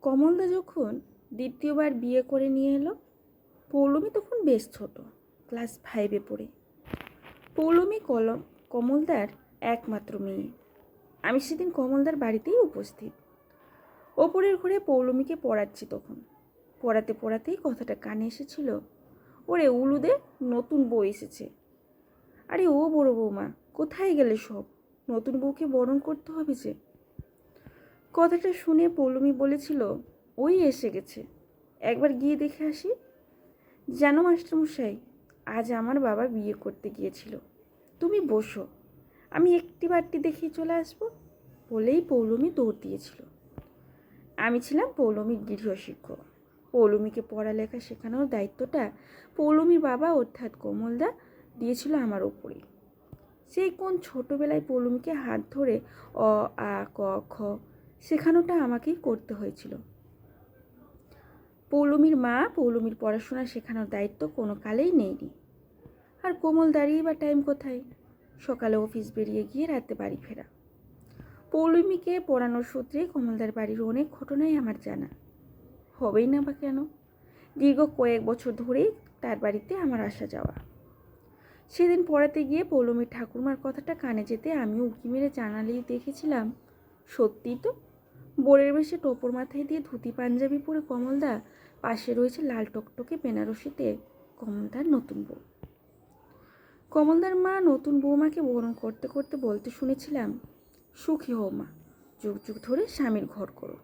কমলদা যখন দ্বিতীয়বার বিয়ে করে নিয়ে এলো, পৌলমী তখন বেশ ছোট, ক্লাস 5-এ পড়ে। পৌলমী কমলদার একমাত্র মেয়ে। আমি সেদিন কমলদার বাড়িতেই উপস্থিত। ওপরের ঘরে পৌলমীকে পড়াচ্ছি তখন। পড়াতে পড়াতেই কথাটা কানে এসেছিল, ওরে উলুদে নতুন বউ এসেছে। আরে ও বড় বৌমা, কোথায় গেলে সব? নতুন বউকে বরণ করতে হবে যে। কথাটা শুনে পৌলমী বলেছিল, ওই এসে গেছে, একবার গিয়ে দেখে আসি। জানো মাস্টারমশাই, আজ আমার বাবা বিয়ে করতে গিয়েছিল। তুমি বসো, আমি একটি বারটি দেখেই চলে আসবো বলেই পৌলমী দৌড় দিয়েছিল। আমি ছিলাম পৌলমীর গৃহশিক্ষক। পৌলমীকে পড়ালেখা শেখানোর দায়িত্বটা পৌলমীর বাবা অর্থাৎ কমলদা দিয়েছিল আমার ওপরে। সেই কোন ছোটোবেলায় পৌলমীকে হাত ধরে অ আ ক খ শেখানোটা আমাকেই করতে হয়েছিল। পৌলমীর মা পৌলমীর পড়াশোনা শেখানোর দায়িত্ব কোনো কালেই নেয়নি। আর কোমল দাঁড়িয়ে বা টাইম কোথায়? সকালে অফিস বেরিয়ে গিয়ে রাতে বাড়ি ফেরা। পৌলমীকে পড়ানোর সূত্রে কমলদার বাড়ির অনেক ঘটনাই আমার জানা। হবেই না বা কেন? দীর্ঘ কয়েক বছর ধরেই তার বাড়িতে আমার আসা যাওয়া। সেদিন পড়াতে গিয়ে পৌলমীর ঠাকুরমার কথাটা কানে যেতে আমিও উঁকি মেরে জানালেই দেখেছিলাম, সত্যিই তো, বোরের বেশে টোপর মাথায় দিয়ে ধুতি পাঞ্জাবি পরে কমলদা, পাশে রয়েছে লাল টকটকে বেনারসিতে কমলদার নতুন বউ। কমলদার মা নতুন বৌমাকে বরণ করতে করতে বলতে শুনেছিলাম, সুখী হও মা, যুগ যুগ ধরে স্বামীর ঘর করো।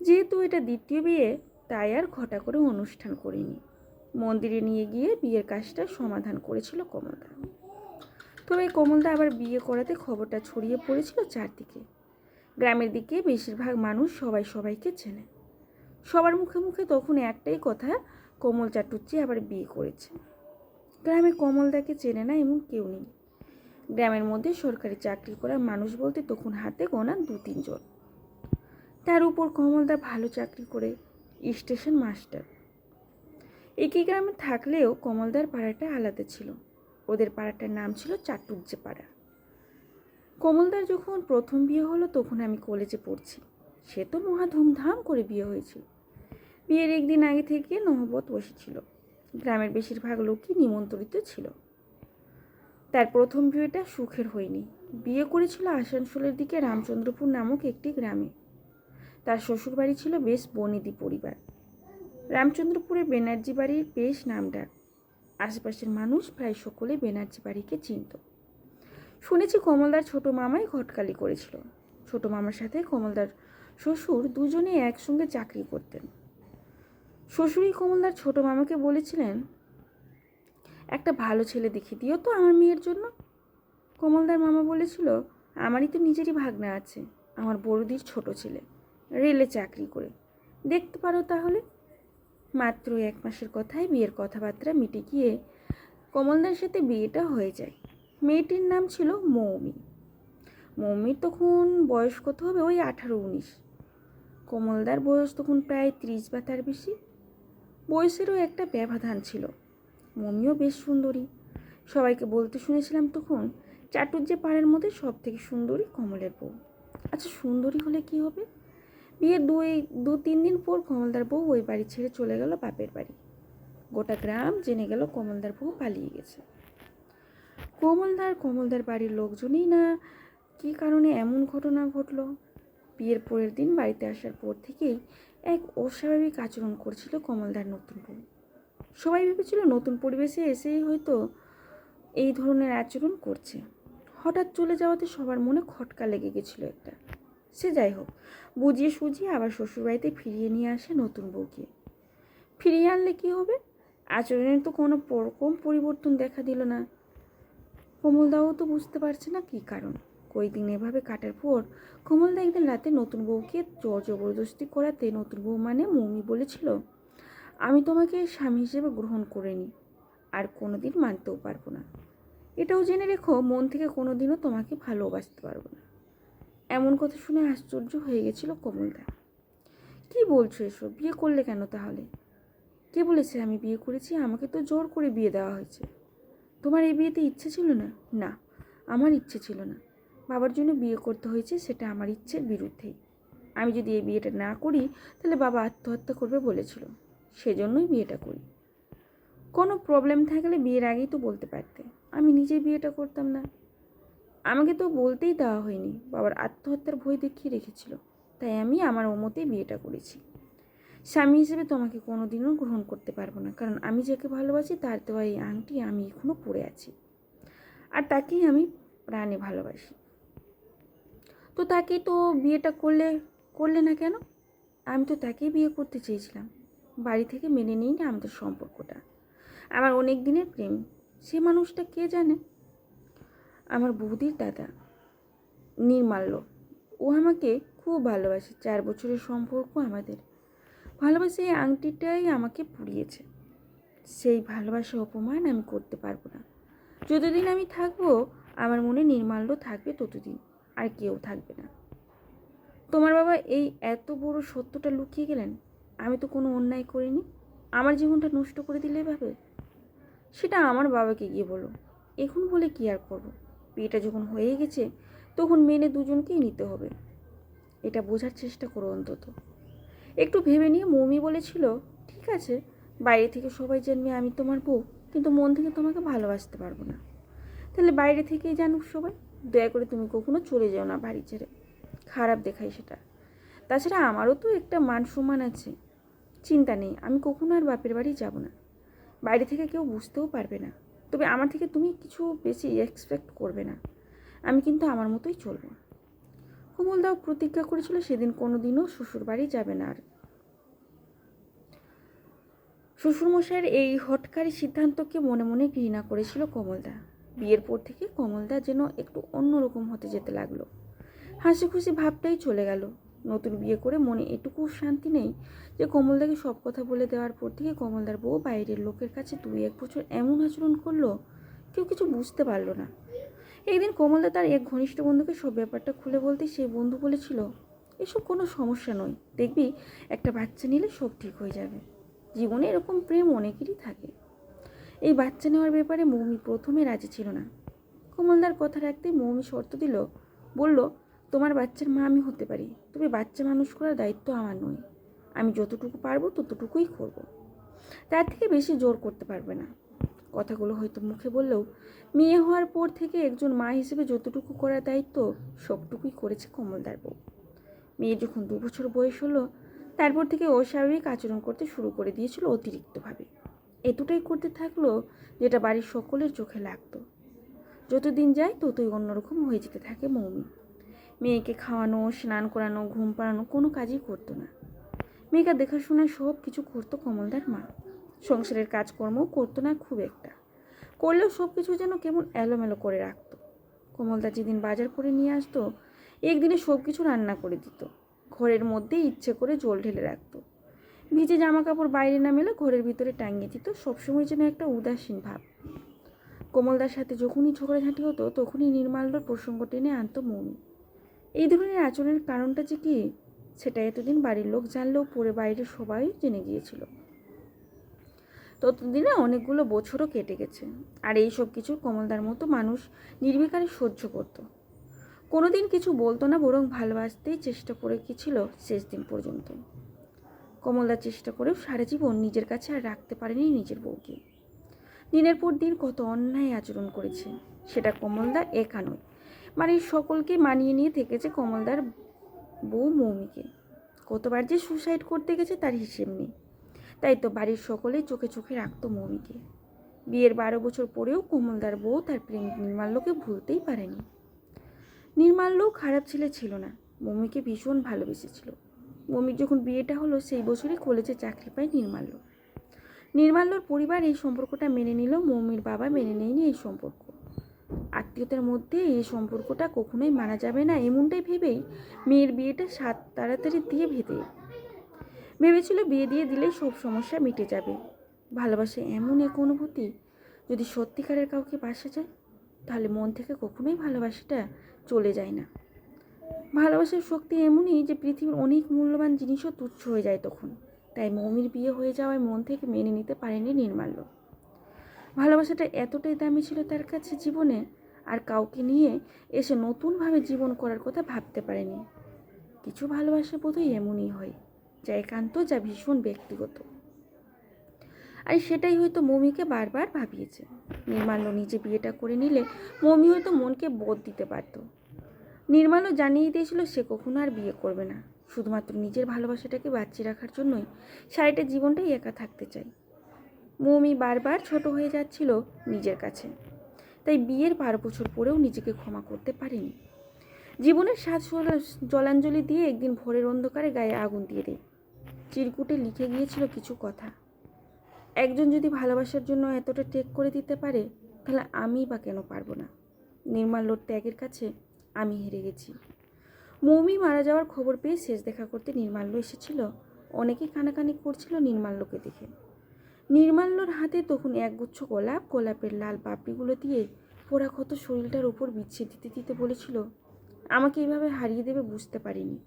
যেহেতু এটা দ্বিতীয় বিয়ে, তাই আর ঘটা করে অনুষ্ঠান করিনি। মন্দিরে নিয়ে গিয়ে বিয়ের কাজটা সমাধান করেছিল কমলদা। তবে কমলদা আবার বিয়ে করাতে খবরটা ছড়িয়ে পড়েছিল চারদিকে। গ্রামের দিকে বেশিরভাগ মানুষ সবাই সবাইকে চেনে। সবার মুখে মুখে তখন একটাই কথা, কমল চাটুর্যে আবার বিয়ে করেছে। গ্রামে কমলদাকে চেনে না এমন কেউ নেই। গ্রামের মধ্যে সরকারি চাকরি করা মানুষ বলতে তখন হাতে গোনা 2-3 জন। তার উপর কমলদা ভালো চাকরি করে স্টেশন মাস্টার। একই গ্রামে থাকলেও কমলদার পাড়াটা আলাদা ছিল। ওদের পাড়াটার নাম ছিল চাটুর্যে পাড়া। কমলদার যখন প্রথম বিয়ে হলো তখন আমি কলেজে পড়ছি। সে তো মহা ধুমধাম করে বিয়ে হয়েছিল। বিয়ের একদিন আগে থেকে নহবত বসেছিল। গ্রামের বেশিরভাগ লোকই নিমন্ত্রিত ছিল। তার প্রথম বিয়েটা সুখের হয়নি। বিয়ে করেছিল আসানসোলের দিকে রামচন্দ্রপুর নামক একটি গ্রামে। তার শ্বশুরবাড়ি ছিল বেশ বনেদি পরিবার। রামচন্দ্রপুরের ব্যানার্জি বাড়ির বেশ নামডাক। আশেপাশের মানুষ প্রায় সকলে ব্যানার্জি বাড়িকে চিনত। শুনেছি কমলদার ছোট মামাই ঘটকালি করেছিল। ছোট মামার সাথে কমলদার শ্বশুর দুজনেই একসঙ্গে চাকরি করতেন। শ্বশুরই কমলদার ছোট মামাকে বলেছিলেন, একটা ভালো ছেলে দেখে দিও তো আমার মেয়ের জন্য। কমলদার মামা বলেছিল, আমারই তো নিজেরই ভাগনা আছে, আমার বড়দির ছোট ছেলে, রেলে চাকরি করে, দেখতে পারো তাহলে। মাত্র 1 মাসের কথায় বিয়ের কথাবার্তা মিটে গিয়ে কমলদার সাথে বিয়েটা হয়ে যায়। মেয়েটির নাম ছিল মৌমি। মৌমির তখন বয়স কত হবে, ওই 18-19। কমলদার বয়স তখন প্রায় 30 বা তার বেশি। বয়সেরও একটা ব্যবধান ছিল। মৌমিও বেশ সুন্দরী। সবাইকে বলতে শুনেছিলাম তখন, চাটুর্যে পাড়ার মধ্যে সব থেকে সুন্দরী কমলের বউ। আচ্ছা, সুন্দরী হলে কি হবে? বিয়ের 2-3 দিন পর কমলদার বউ ওই বাড়ি ছেড়ে চলে গেল বাপের বাড়ি। গোটা গ্রাম জেনে গেল কমলদার বউ পালিয়ে গেছে। কমলদার বাড়ির লোকজনই না কী কারণে এমন ঘটনা ঘটল। বিয়ের পরের দিন বাড়িতে আসার পর থেকেই এক অস্বাভাবিক আচরণ করছিল কমলদার নতুন বউ। সবাই ভেবেছিল নতুন পরিবেশে এসেই হয়তো এই ধরনের আচরণ করছে। হঠাৎ চলে যাওয়াতে সবার মনে খটকা লেগে গেছিল একটা। সে যাই হোক, বুঝিয়ে সুঝিয়ে আবার শ্বশুরবাড়িতে ফিরিয়ে নিয়ে আসে নতুন বউকে। ফিরিয়ে আনলে কী হবে? আচরণের তো কোনো রকম পরিবর্তন দেখা দিল না। কমলদাও তো বুঝতে পারছে না কী কারণ। কয়েকদিন এভাবে কাটার পর কমলদা একদিন রাতে নতুন বউকে জবরদস্তি করাতে নতুন বউ মানে মৌমি বলেছিল, আমি তোমাকে স্বামী হিসেবে গ্রহণ করে নিই, আর কোনোদিন মানতেও পারবো না। এটাও জেনে রেখো, মন থেকে কোনোদিনও তোমাকে ভালোবাসতে পারবো না। এমন কথা শুনে আশ্চর্য হয়ে গেছিল কমলদা। কি বলছো এসব? বিয়ে করলে কেন তাহলে? কে বলেছে আমি বিয়ে করেছি? আমাকে তো জোর করে বিয়ে দেওয়া হয়েছে। তোমার এই বিয়েতে ইচ্ছে ছিল না? না, আমার ইচ্ছে ছিল না। বাবার জন্য বিয়ে করতে হয়েছে, সেটা আমার ইচ্ছের বিরুদ্ধেই। আমি যদি এই বিয়েটা না করি তাহলে বাবা আত্মহত্যা করবে বলেছিল, সেজন্যই বিয়েটা করি। কোনো প্রবলেম থাকলে বিয়ের আগেই তো বলতে পারতে, আমি নিজেই বিয়েটা করতাম না। আমাকে তো বলতেই দেওয়া হয়নি, বাবার আত্মহত্যার ভয় দেখিয়ে রেখেছিল, তাই আমি আমার মতেই বিয়েটা করেছি। স্বামী হিসেবে তোমাকে কোনোদিনও গ্রহণ করতে পারবো না, কারণ আমি যাকে ভালোবাসি তার দেওয়া এই আংটি আমি এখনও পরে আছি, আর তাকেই আমি প্রাণে ভালোবাসি। তো তাকেই তো বিয়েটা করলে না কেন? আমি তো তাকেই বিয়ে করতে চেয়েছিলাম, বাড়ি থেকে মেনে নিই আমাদের সম্পর্কটা, আমার অনেক দিনের প্রেম। সে মানুষটা কে জানে? আমার বৌদির দাদা নির্মাল্য, ও আমাকে খুব ভালোবাসে, 4 বছরের সম্পর্ক আমাদের। ভালোবাসে এই আংটিটাই আমাকে পুড়িয়েছে। সেই ভালোবাসা অপমান আমি করতে পারবো না। যতদিন আমি থাকবো আমার মনে নির্মাল্য থাকবে ততদিন, আর কেউ থাকবে না। তোমার বাবা এই এত বড় সত্যটা লুকিয়ে গেলেন। আমি তো কোনো অন্যায় করিনি, আমার জীবনটা নষ্ট করে দিলে ভাবে। সেটা আমার বাবাকে গিয়ে বলো। এখন বলে কি আর করব? বিয়েটা যখন হয়ে গেছে তখন মেনে দুজনকেই নিতে হবে। এটা বোঝার চেষ্টা করো অন্তত। একটু ভেবে নিয়ে মৌমি বলেছিল, ঠিক আছে, বাইরে থেকে সবাই জানবে আমি তোমার বউ, কিন্তু মন থেকে তোমাকে ভালোবাসতে পারবো না। তাহলে বাইরে থেকেই জানুক সবাই, দয়া করে তুমি কখনো চলে যাও না বাড়ি ছেড়ে, খারাপ দেখায় সেটা। তাছাড়া আমারও তো একটা মান সম্মান আছে। চিন্তা নেই, আমি কখনো আর বাপের বাড়ি যাব না। বাইরে থেকে কেউ বুঝতেও পারবে না। তবে আমার থেকে তুমি কিছু বেশি এক্সপেক্ট করবে না, আমি কিন্তু আমার মতোই চলবো। কমলদাও প্রতিজ্ঞা করেছিল সেদিন কোনোদিনও শ্বশুর বাড়ি যাবে না আর। শ্বশুরমশাইয়ের এই হঠকারী সিদ্ধান্তকে মনে মনে ঘৃণা করেছিল কমলদা। বিয়ের পর থেকে কমলদা যেন একটু অন্যরকম হতে যেতে লাগলো। হাসি খুশি ভাবটাই চলে গেল। নতুন বিয়ে করে মনে এটুকু শান্তি নেই যে কমলদাকে সব কথা বলে দেওয়ার পর থেকে কমলদার বউ বাইরের লোকের কাছে 2-1 বছর এমন আচরণ করলো, কেউ কিছু বুঝতে পারলো না। একদিন কমলদা তার এক ঘনিষ্ঠ বন্ধুকে সব ব্যাপারটা খুলে বলতে সেই বন্ধু বলেছিল, এসব কোনো সমস্যা নয়, দেখবি একটা বাচ্চা নিলে সব ঠিক হয়ে যাবে। জীবনে এরকম প্রেম অনেকেরই থাকে। এই বাচ্চা নেওয়ার ব্যাপারে মৌমি প্রথমে রাজি ছিল না। কমলদার কথা রাখতে মৌমি শর্ত দিল, বলল, তোমার বাচ্চার মা আমি হতে পারি, তবে বাচ্চা মানুষ করার দায়িত্ব আমার নয়। আমি যতটুকু পারবো ততটুকুই করব, তার থেকে বেশি জোর করতে পারবে না। কথাগুলো হয়তো মুখে বললেও মেয়ে হওয়ার পর থেকে একজন মা হিসেবে যতটুকু করার দায়িত্ব সবটুকুই করেছে কমলদার বউ। মেয়ে যখন 2 বছর বয়স হলো তারপর থেকে অস্বাভাবিক আচরণ করতে শুরু করে দিয়েছিল অতিরিক্তভাবে। এতটাই করতে থাকলো যেটা বাড়ির সকলের চোখে লাগতো। যতদিন যায় ততই অন্যরকম হয়ে যেতে থাকে মৌমি। মেয়েকে খাওয়ানো, স্নান করানো, ঘুম পাড়ানো কোনো কাজই করতো না। মেয়েকে দেখাশোনা সব কিছু করতো কমলদার মা। সংসারের কাজকর্মও করতো না খুব একটা, করলেও সব কিছু যেন কেমন এলোমেলো করে রাখতো। কমলদা যেদিন বাজার করে নিয়ে আসতো একদিনে সব কিছু রান্না করে দিত, ঘরের মধ্যে ইচ্ছে করে জল ঢেলে রাখতো। ভিজে জামা কাপড় বাইরে না মেলে ঘরের ভিতরে টাঙিয়ে দিত, সবসময় যেন একটা উদাসীন ভাব। কমলদার সাথে যখনই ঝগড়াঝাঁটি হতো তখনই নির্মাল্যর প্রসঙ্গ টেনে আনতো মৌমি। এই ধরনের আচরণের কারণটা যে কি সেটা এতদিন বাড়ির লোক জানলেও পরে বাইরে সবাই জেনে গিয়েছিল। ততদিনে অনেকগুলো বছরও কেটে গেছে, আর এই সব কিছু কমলদার মতো মানুষ নির্বিকারে সহ্য করত। কোনোদিন কিছু বলতো না, বরং ভালোবাসতেই চেষ্টা করে গিয়েছিল শেষ দিন পর্যন্ত। কমলদা চেষ্টা করেও সারা জীবন নিজের কাছে আর রাখতে পারেনি নিজের বউকে। দিনের পর দিন কত অন্যায় আচরণ করেছে, সেটা কমলদা একা নয়, বাড়ির সকলকে মানিয়ে নিয়ে থেকেছে কমলদার বউ মৌমিকে। কতবার যে সুসাইড করতে গেছে তার হিসেব নেই। তাই তো বাড়ির সকলেই চোখে চোখে রাখতো মৌমিকে। বিয়ের 12 বছর পরেও কমলদার বউ তার প্রেমিক নির্মাল্যকে ভুলতেই পারেনি। নির্মাল্যও খারাপ ছেলে ছিল না, মৌমিকে ভীষণ ভালোবেসেছিল। মৌমির যখন বিয়েটা হলো সেই বছরই কলেজে চাকরি পায় নির্মাল্য। নির্মাল্যর পরিবার এই সম্পর্কটা মেনে নিল, মৌমির বাবা মেনে নেয়নি এই সম্পর্ক। আত্মীয়তার মধ্যে এই সম্পর্কটা কখনোই মানা যাবে না এমনটাই ভেবেই মেয়ের বিয়েটা তাড়াতাড়ি দিয়ে ভেবেছিল বিয়ে দিয়ে দিলেই সব সমস্যা মিটে যাবে। ভালোবাসা এমন এক অনুভূতি, যদি সত্যিকারের কাউকে বাসা যায় তাহলে মন থেকে কখনোই ভালোবাসাটা চলে যায় না। ভালোবাসার শক্তি এমনই যে পৃথিবীর অনেক মূল্যবান জিনিসও তুচ্ছ হয়ে যায় তখন। তাই মৌমির বিয়ে হয়ে যাওয়ায় মন থেকে মেনে নিতে পারেনি নির্মাল্য। ভালোবাসাটা এতটাই দামি ছিল তার কাছে জীবনে, আর কাউকে নিয়ে এসে নতুনভাবে জীবন করার কথা ভাবতে পারেনি। কিছু ভালোবাসা বোধহয় এমনই হয়, যা একান্ত, যা ভীষণ ব্যক্তিগত। আর সেটাই হয়তো মৌমিকে বারবার ভাবিয়েছে। নির্মাল্য নিজে বিয়েটা করে নিলে মৌমি হয়তো মনকে বোধ দিতে পারত। নির্মাল্য জানিয়ে দিয়েছিল সে কখনো আর বিয়ে করবে না, শুধুমাত্র নিজের ভালোবাসাটাকে বাঁচিয়ে রাখার জন্যই সারাটা জীবনটাই একা থাকতে চাই। মৌমি বারবার ছোট হয়ে যাচ্ছিল নিজের কাছে, তাই বিয়ের 12 বছর পরেও নিজেকে ক্ষমা করতে পারেনি। জীবনের সাত জলাঞ্জলি দিয়ে একদিন ভোরের অন্ধকারে গায়ে আগুন দিয়ে দেয়। চিরকুটে লিখে গিয়েছিল কিছু কথা। একজন যদি ভালোবাসার জন্য এতটা ত্যাগ করে দিতে পারে, তাহলে আমি বা কেন পারবো না? নির্মাল্যর ত্যাগের কাছে আমি হেরে গেছি। মৌমি মারা যাওয়ার খবর পেয়ে শেষ দেখা করতে নির্মাল্য এসেছিল। অনেকেই কানাকানি করছিল নির্মাল্যকে দেখে। নির্মাল্যর হাতে তখন একগুচ্ছ গোলাপ, গোলাপের লাল পাপড়িগুলো দিয়ে পোড়া ক্ষত শরীরটার ওপর বিছিয়ে দিতে দিতে বলেছিল, আমাকে এইভাবে হারিয়ে দেবে বুঝতে পারিনি।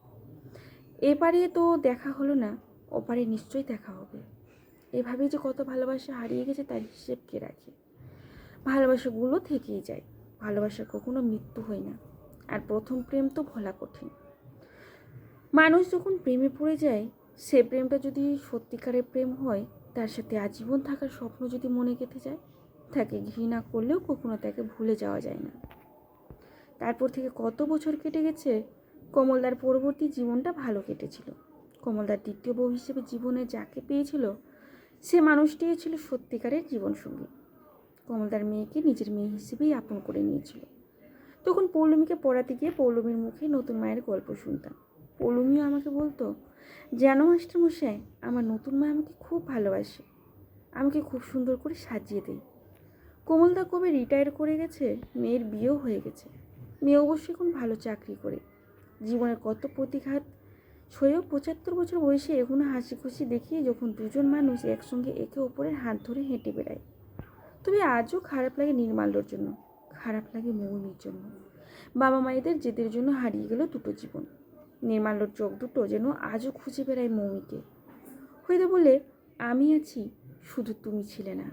এপারে তো দেখা হলো না, ওপারে নিশ্চয়ই দেখা হবে। এভাবেই যে কত ভালোবাসা হারিয়ে গেছে তার হিসেব কে রাখে? ভালোবাসাগুলো থেকেই যায়, ভালোবাসা কখনো মৃত্যু হয় না। আর প্রথম প্রেম তো ভোলা কঠিন। মানুষ যখন প্রেমে পড়ে যায়, সে প্রেমটা যদি সত্যিকারের প্রেম হয়, তার সাথে আজীবন থাকার স্বপ্ন যদি মনে গেঁথে যায়, তাকে ঘৃণা করলেও কখনো তাকে ভুলে যাওয়া যায় না। তারপর থেকে কত বছর কেটে গেছে। কমলদার পরবর্তী জীবনটা ভালো কেটেছিল। কমলদার দ্বিতীয় বউ হিসেবে জীবনে যাকে পেয়েছিল, সে মানুষটিও ছিল সত্যিকারের জীবনসঙ্গী। কমলদার মেয়েকে নিজের মেয়ে হিসেবেই আপন করে নিয়েছিল। তখন পৌলমীকে পড়াতে গিয়ে পৌলমীর মুখে নতুন মায়ের গল্প শুনতাম। পৌলমীও আমাকে বলতো, জানো মাস্টারমশাই, আমার নতুন মা আমাকে খুব ভালোবাসে, আমাকে খুব সুন্দর করে সাজিয়ে দেয়। কমলদা কবে রিটায়ার করে গেছে, মেয়ের বিয়েও হয়ে গেছে। মেয়ে অবশ্যই এখন ভালো চাকরি করে। জীবনের কত প্রতিঘাত সয়েও 75 বছর বয়সে এখনো হাসি খুশি দেখিয়ে যখন দুজন মানুষ একসঙ্গে একে অপরের হাত ধরে হেঁটে বেড়ায়। তবে আজও খারাপ লাগে নির্মাল্যর জন্য, খারাপ লাগে মৌমির জন্য। বাবা মায়েদের জেদের জন্য হারিয়ে গেল দুটো জীবন। নির্মাল্যর চোখ দুটো যেন আজও খুঁজে বেড়ায় মৌমিকে। হয়তো বলে, আমি আছি, শুধু তুমি ছিলে না।